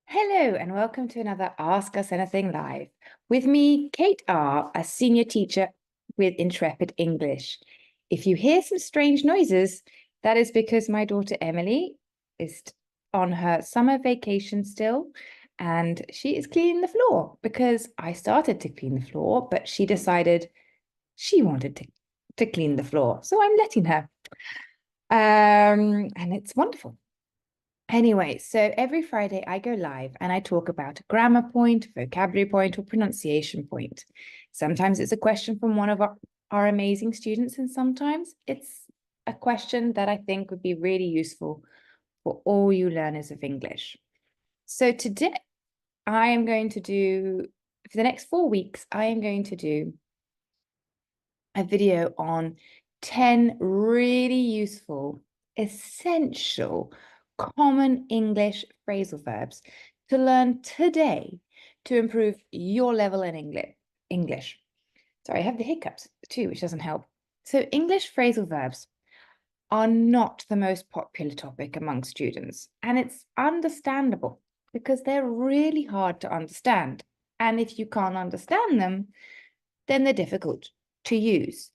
Hello and welcome to another Ask Us Anything Live. With me, Kate R., a senior teacher with Intrepid English. If you hear some strange noises, that is because my daughter Emily is on her summer vacation still, and she is cleaning the floor because I started to clean the floor, but she decided she wanted to clean the floor. So I'm letting her. And it's wonderful. Anyway, so every Friday I go live and I talk about a grammar point, vocabulary point, or pronunciation point. Sometimes it's a question from one of our amazing students, and sometimes it's a question that I think would be really useful for all you learners of English. So today I am going to do, for the next 4 weeks, I am going to do a video on 10 really useful, essential, common English phrasal verbs to learn today to improve your level in English. Sorry, I have the hiccups too, which doesn't help. So English phrasal verbs are not the most popular topic among students, and it's understandable because they're really hard to understand. And if you can't understand them, then they're difficult to use.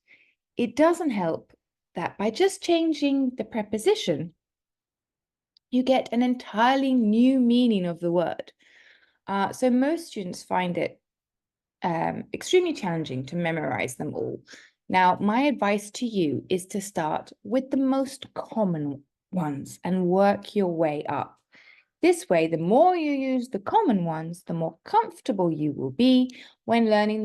It doesn't help that by just changing the preposition, you get an entirely new meaning of the word. So most students find it extremely challenging to memorize them all. Now, my advice to you is to start with the most common ones and work your way up. This way, the more you use the common ones, the more comfortable you will be when learning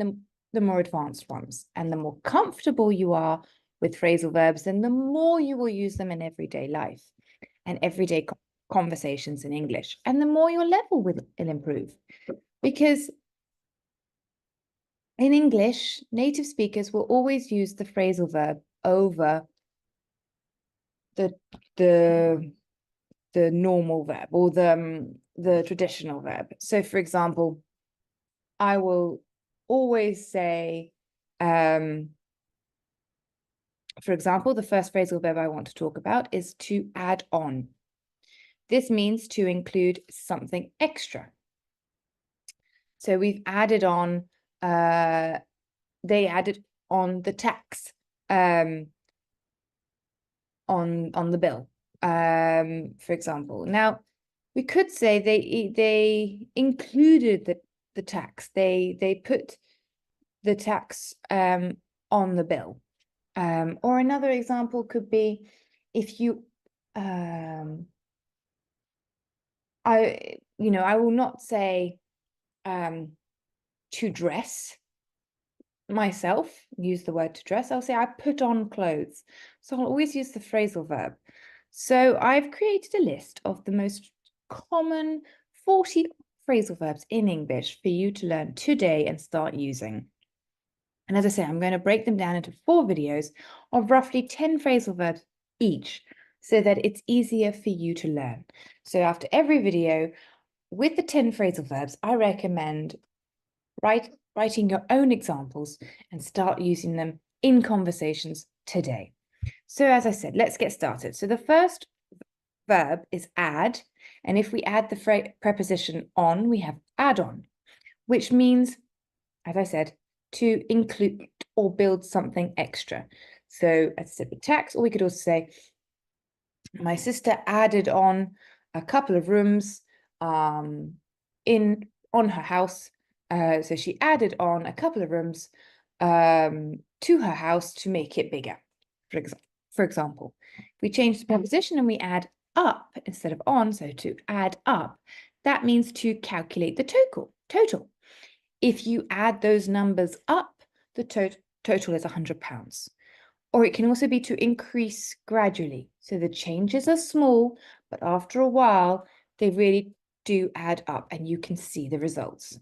the more advanced ones. And the more comfortable you are with phrasal verbs, then the more you will use them in everyday life and everyday conversations in English. And the more your level will improve. Because in English, native speakers will always use the phrasal verb over the normal verb or the traditional verb. So for example, I will always say, for example, the first phrasal verb I want to talk about is to add on. This means to include something extra. So we've added on, they added on the tax on the bill, for example. Now, we could say they included the tax. They put the tax on the bill. Or another example could be if you I will not say to dress myself, use the word to dress. I'll say I put on clothes. So I'll always use the phrasal verb. So I've created a list of the most common 40 phrasal verbs in English for you to learn today and start using. And as I say, I'm going to break them down into 4 videos of roughly 10 phrasal verbs each so that it's easier for you to learn. So after every video with the 10 phrasal verbs, I recommend writing your own examples and start using them in conversations today. So as I said, let's get started. So the first verb is add. And if we add the preposition on, we have add on, which means, as I said, to include or build something extra. So as I said, with tax, or we could also say, my sister added on a couple of rooms on her house. So she added on a couple of rooms to her house to make it bigger, for example. If we change the preposition and we add up instead of on, so to add up, that means to calculate the total. If you add those numbers up, the total is £100. Or it can also be to increase gradually. So the changes are small, but after a while, they really do add up and you can see the results.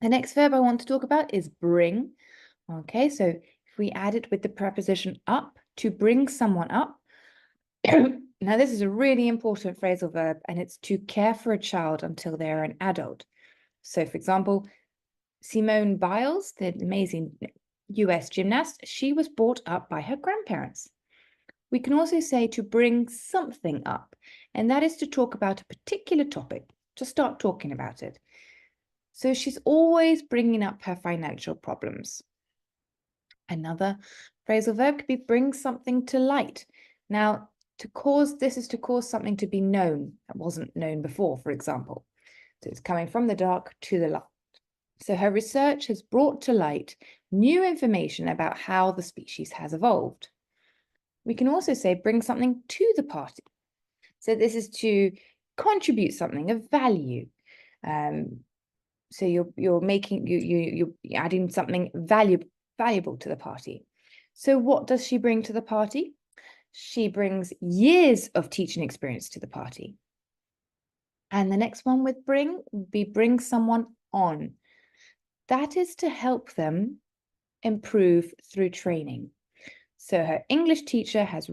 The next verb I want to talk about is bring. Okay, so if we add it with the preposition up, to bring someone up. Now, this is a really important phrasal verb, and it's to care for a child until they're an adult. So, for example, Simone Biles, the amazing US gymnast, she was brought up by her grandparents. We can also say to bring something up, and that is to talk about a particular topic. Just start talking about it. So she's always bringing up her financial problems. Another phrasal verb could be bring something to light. Now, this is to cause something to be known that wasn't known before, for example. So it's coming from the dark to the light. So her research has brought to light new information about how the species has evolved. We can also say bring something to the party. So this is to contribute something of value. So you're adding something valuable to the party. So what does she bring to the party? She brings years of teaching experience to the party. And the next one with bring would be bring someone on. That is to help them improve through training. So her English teacher has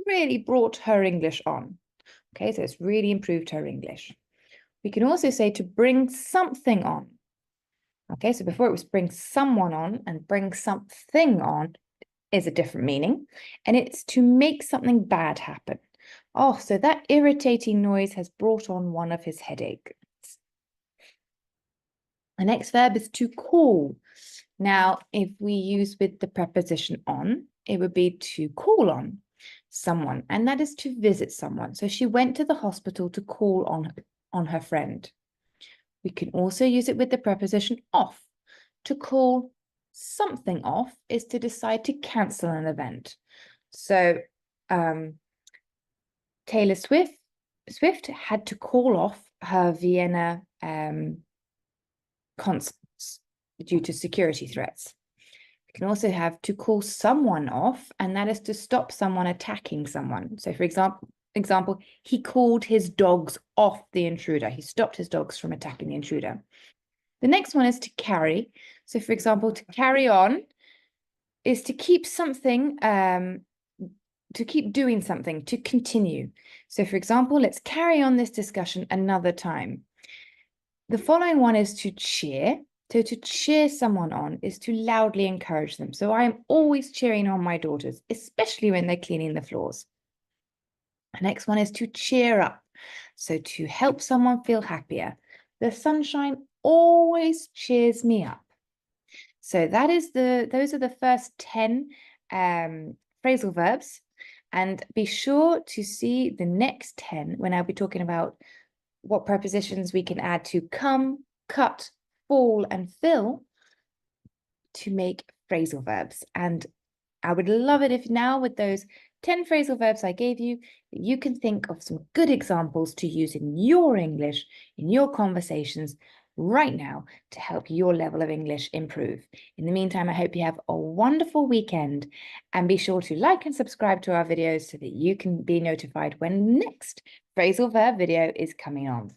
really brought her English on. Okay, so it's really improved her English. We can also say to bring something on. Okay, so before it was bring someone on, and bring something on is a different meaning, and it's to make something bad happen. Oh, so that irritating noise has brought on one of his headaches. The next verb is to call. Now, if we use with the preposition on, it would be to call on someone, and that is to visit someone. So she went to the hospital to call on her friend. We can also use it with the preposition off. To call something off is to decide to cancel an event. So Taylor Swift had to call off her Vienna concerts due to security threats. We can also have to call someone off, and that is to stop someone attacking someone. So for example, he called his dogs off the intruder. He stopped his dogs from attacking the intruder. The next one is to carry. So for example, to carry on is to keep something, to keep doing something, to continue. So for example, let's carry on this discussion another time. The following one is to cheer. So to cheer someone on is to loudly encourage them. So I am always cheering on my daughters, especially when they're cleaning the floors. The next one is to cheer up. So to help someone feel happier. The sunshine always cheers me up. So those are the first 10 phrasal verbs. And be sure to see the next 10 when I'll be talking about what prepositions we can add to come, cut, fall, and fill to make phrasal verbs. And I would love it if now, with those 10 phrasal verbs I gave you, you can think of some good examples to use in your English, in your conversations right now to help your level of English improve. In the meantime, I hope you have a wonderful weekend, and be sure to like and subscribe to our videos so that you can be notified when the next phrasal verb video is coming on.